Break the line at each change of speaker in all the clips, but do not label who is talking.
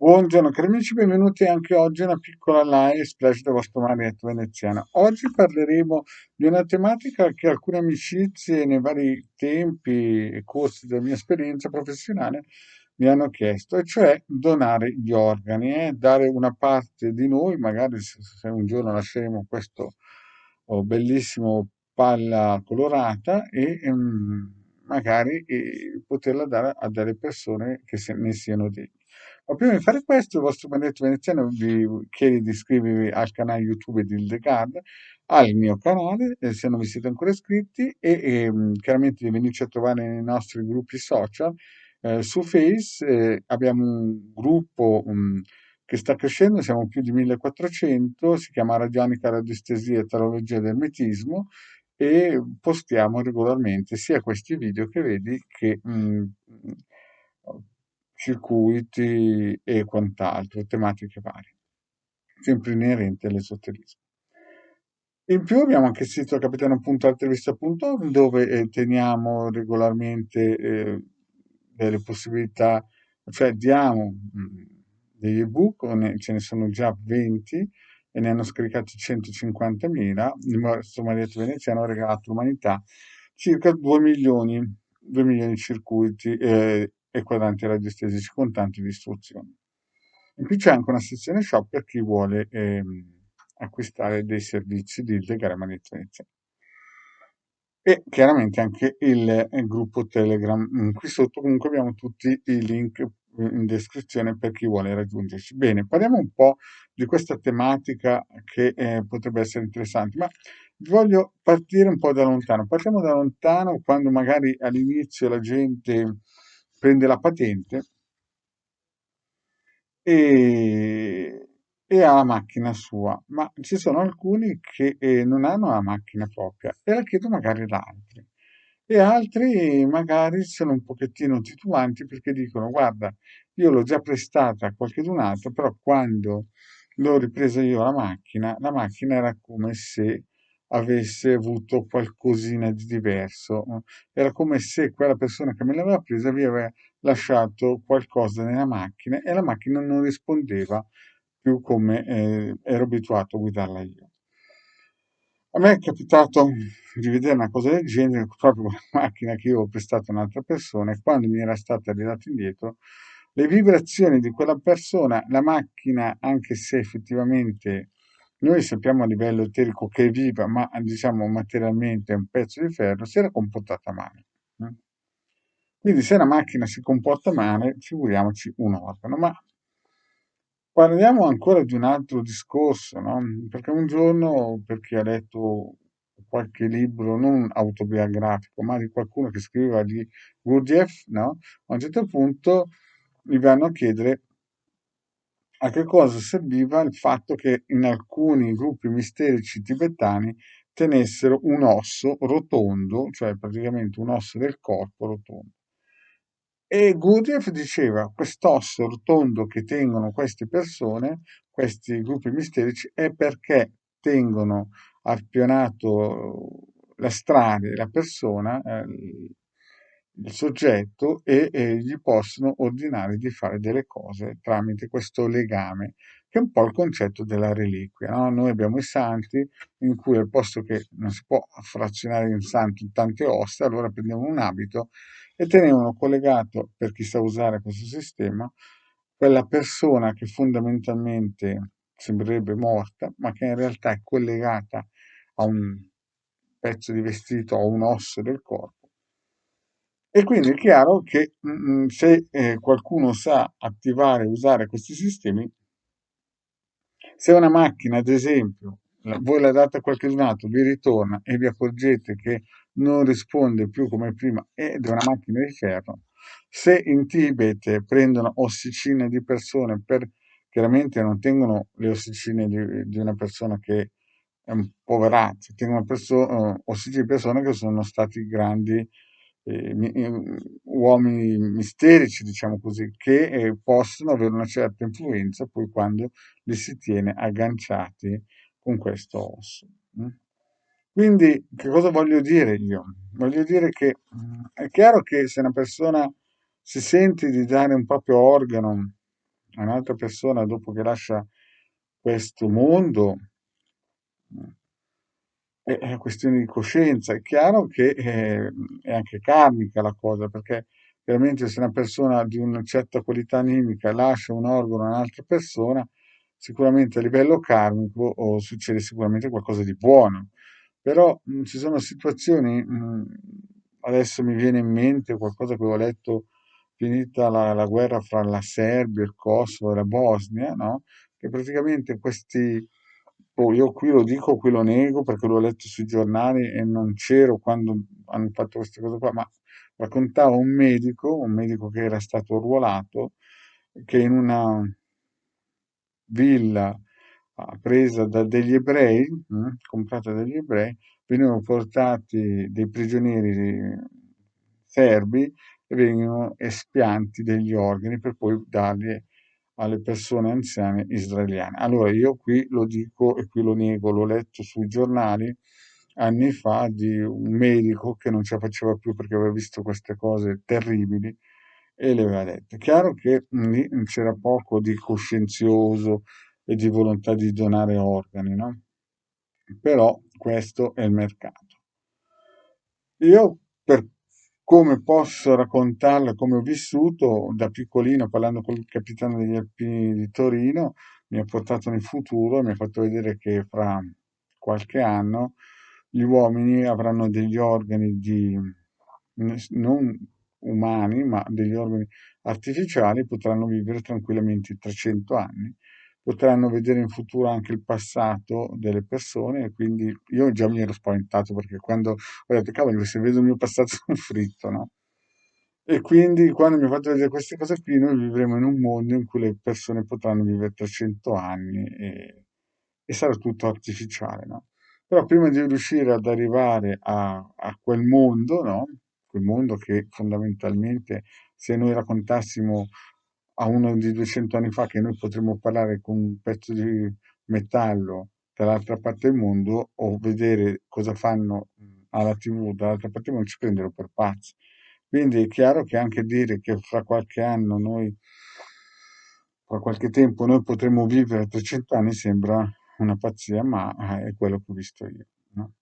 Buongiorno cari amici, benvenuti anche oggi a una piccola live splash da vostro Marietto Veneziano. Oggi parleremo di una tematica che alcune amicizie nei vari tempi e corsi della mia esperienza professionale mi hanno chiesto, e cioè donare gli organi, dare una parte di noi, magari se un giorno lasceremo questo bellissimo palla colorata magari poterla dare a delle persone che ne siano degne. Ma prima di fare questo, il vostro benedetto veneziano vi chiede di iscrivervi al canale YouTube di Hildegard, al mio canale, se non vi siete ancora iscritti, chiaramente di venirci a trovare nei nostri gruppi social. Su Face abbiamo un gruppo che sta crescendo, siamo più di 1400, si chiama Radionica, Radiestesia e Tarologia del Metismo e postiamo regolarmente sia questi video che vedi che circuiti e quant'altro, tematiche varie, sempre inerenti all'esoterismo. In più abbiamo anche il sito capitano.altervista.org dove teniamo regolarmente delle possibilità, cioè diamo degli ebook, ce ne sono già 20 e ne hanno scaricati 150.000. Il nostro Marietto Veneziano ha regalato all'umanità circa 2 milioni di circuiti e quadranti radiostesici con tante di istruzioni. In più c'è anche una sezione shop per chi vuole acquistare dei servizi di Hildegard Marietto Veneziano. E chiaramente anche il gruppo Telegram. Qui sotto comunque abbiamo tutti i link in descrizione per chi vuole raggiungerci. Bene, parliamo un po' di questa tematica che potrebbe essere interessante, ma voglio partire un po' da lontano. Partiamo da lontano quando magari all'inizio la gente prende la patente e, e ha la macchina sua, ma ci sono alcuni che non hanno la macchina propria e la chiedono magari ad altri. E altri magari sono un pochettino titubanti perché dicono: Guarda, io l'ho già prestata a qualcun altro, però quando l'ho ripresa io la macchina era come se avesse avuto qualcosina di diverso. Era come se quella persona che me l'aveva presa vi aveva lasciato qualcosa nella macchina e la macchina non rispondeva più come ero abituato a guidarla io. A me è capitato di vedere una cosa del genere proprio con la macchina che io ho prestato a un'altra persona e quando mi era stata ridata indietro, le vibrazioni di quella persona, la macchina, anche se effettivamente noi sappiamo a livello eterico che è viva, ma diciamo materialmente è un pezzo di ferro, si era comportata male. Quindi se la macchina si comporta male, figuriamoci un organo. Ma parliamo ancora di un altro discorso, no? Perché un giorno, per chi ha letto qualche libro, non autobiografico, ma di qualcuno che scriveva di Gurdjieff, no? A un certo punto gli vanno a chiedere a che cosa serviva il fatto che in alcuni gruppi misterici tibetani tenessero un osso rotondo, cioè praticamente un osso del corpo rotondo. E Gurdjieff diceva, quest'osso rotondo che tengono queste persone, questi gruppi misterici, è perché tengono arpionato la strada, la persona, il soggetto, e gli possono ordinare di fare delle cose tramite questo legame, che è un po' il concetto della reliquia, no? Noi abbiamo i santi, in cui al posto che non si può frazionare in santo in tante ossa, allora prendiamo un abito e tenevano collegato, per chi sa usare questo sistema, quella persona che fondamentalmente sembrerebbe morta, ma che in realtà è collegata a un pezzo di vestito o un osso del corpo. E quindi è chiaro che se qualcuno sa attivare e usare questi sistemi, se una macchina, ad esempio, voi la date a qualcun altro, vi ritorna e vi accorgete che non risponde più come prima ed è una macchina di ferro, se in Tibet prendono ossicine di persone chiaramente non tengono le ossicine di una persona che è un poverazzo, tengono ossicine di persone che sono stati grandi uomini misterici, diciamo così, che possono avere una certa influenza poi quando li si tiene agganciati con questo osso. Quindi, che cosa voglio dire io? Voglio dire che è chiaro che se una persona si sente di dare un proprio organo a un'altra persona dopo che lascia questo mondo, è una questione di coscienza. È chiaro che è anche karmica la cosa, perché chiaramente se una persona di una certa qualità animica lascia un organo a un'altra persona, sicuramente a livello karmico succede sicuramente qualcosa di buono. Però ci sono situazioni, adesso mi viene in mente qualcosa che ho letto finita la guerra fra la Serbia, il Kosovo e la Bosnia, no? Che praticamente questi, poi io qui lo dico, qui lo nego perché l'ho letto sui giornali e non c'ero quando hanno fatto queste cose qua, ma raccontava un medico che era stato arruolato, che in una villa presa da degli ebrei, comprata dagli ebrei, venivano portati dei prigionieri serbi e venivano espianti degli organi per poi darli alle persone anziane israeliane. Allora io qui lo dico e qui lo nego, l'ho letto sui giornali anni fa di un medico che non ce la faceva più perché aveva visto queste cose terribili e le aveva dette. Chiaro che lì c'era poco di coscienzioso e di volontà di donare organi, no? Però questo è il mercato. Io, per come posso raccontarla, come ho vissuto da piccolino, parlando col capitano degli Alpini di Torino, mi ha portato nel futuro e mi ha fatto vedere che fra qualche anno gli uomini avranno degli organi non umani, ma degli organi artificiali, potranno vivere tranquillamente 300 anni, potranno vedere in futuro anche il passato delle persone e quindi io già mi ero spaventato perché quando ho detto, cavolo, se vedo il mio passato sono fritto, no? E quindi quando mi ha fatto vedere queste cose qui, noi vivremo in un mondo in cui le persone potranno vivere 300 anni e sarà tutto artificiale, no? Però prima di riuscire ad arrivare a quel mondo, no? Quel mondo che fondamentalmente, se noi raccontassimo a uno di 200 anni fa che noi potremmo parlare con un pezzo di metallo dall'altra parte del mondo o vedere cosa fanno alla TV dall'altra parte del mondo, ci prendono per pazzi. Quindi è chiaro che anche dire che fra qualche anno noi, fra qualche tempo noi potremo vivere 300 anni sembra una pazzia, ma è quello che ho visto io, no?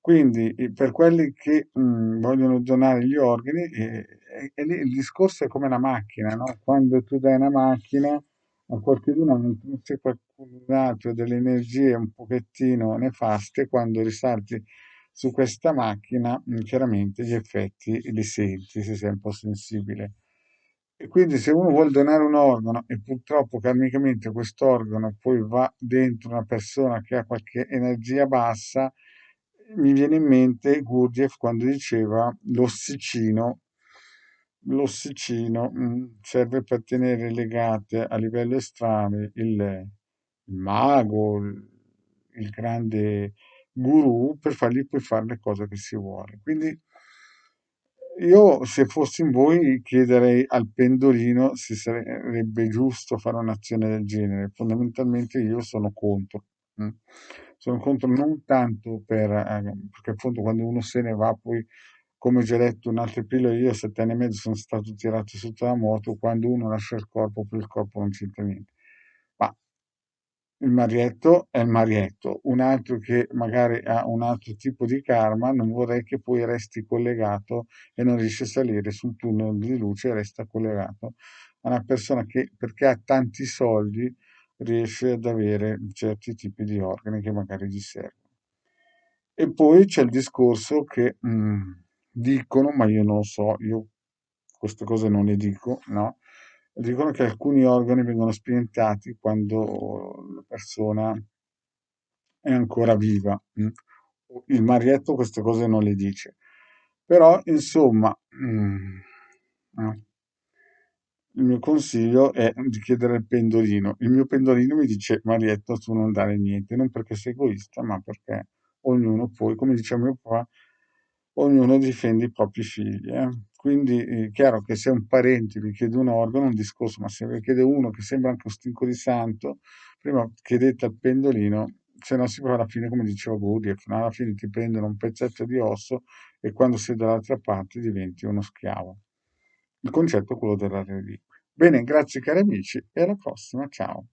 Quindi per quelli che vogliono donare gli organi, lì il discorso è come una macchina, no? Quando tu dai una macchina a qualcuno altro, se qualcun altro ha delle energie un pochettino nefaste, quando risalti su questa macchina, chiaramente gli effetti li senti se sei un po' sensibile. E quindi se uno vuole donare un organo e purtroppo karmicamente quest'organo poi va dentro una persona che ha qualche energia bassa, mi viene in mente Gurdjieff quando diceva l'ossicino serve per tenere legate a livello estreme il mago, il grande guru, per fargli poi fare le cose che si vuole. Quindi io, se fossi in voi, chiederei al pendolino se sarebbe giusto fare un'azione del genere. Fondamentalmente io sono contro. mm. Sono contro non tanto perché appunto quando uno se ne va, poi, come ho già detto in altre pillole, io a 7 anni e mezzo sono stato tirato sotto la moto, quando uno lascia il corpo, poi il corpo non c'entra niente. Ma il marietto è il marietto, un altro che magari ha un altro tipo di karma, non vorrei che poi resti collegato e non riesci a salire sul tunnel di luce e resta collegato a una persona che perché ha tanti soldi riesce ad avere certi tipi di organi che magari gli servono. E poi c'è il discorso che dicono, ma io non lo so, io queste cose non le dico, no? Dicono che alcuni organi vengono spiantati quando la persona è ancora viva. Il Marietto queste cose non le dice. Però, insomma, eh, il mio consiglio è di chiedere al pendolino. Il mio pendolino mi dice, Marietto, tu non dare niente, non perché sei egoista, ma perché ognuno poi, come diceva mio papà, ognuno difende i propri figli. Quindi è chiaro che se un parente vi chiede un organo è un discorso, ma se vi chiede uno che sembra anche un stinco di santo, prima chiedete al pendolino, se no si fa alla fine come diceva Gurdjieff, no? Alla fine ti prendono un pezzetto di osso e quando sei dall'altra parte diventi uno schiavo. Il concetto è quello della reliquia. Bene, grazie cari amici e alla prossima, ciao.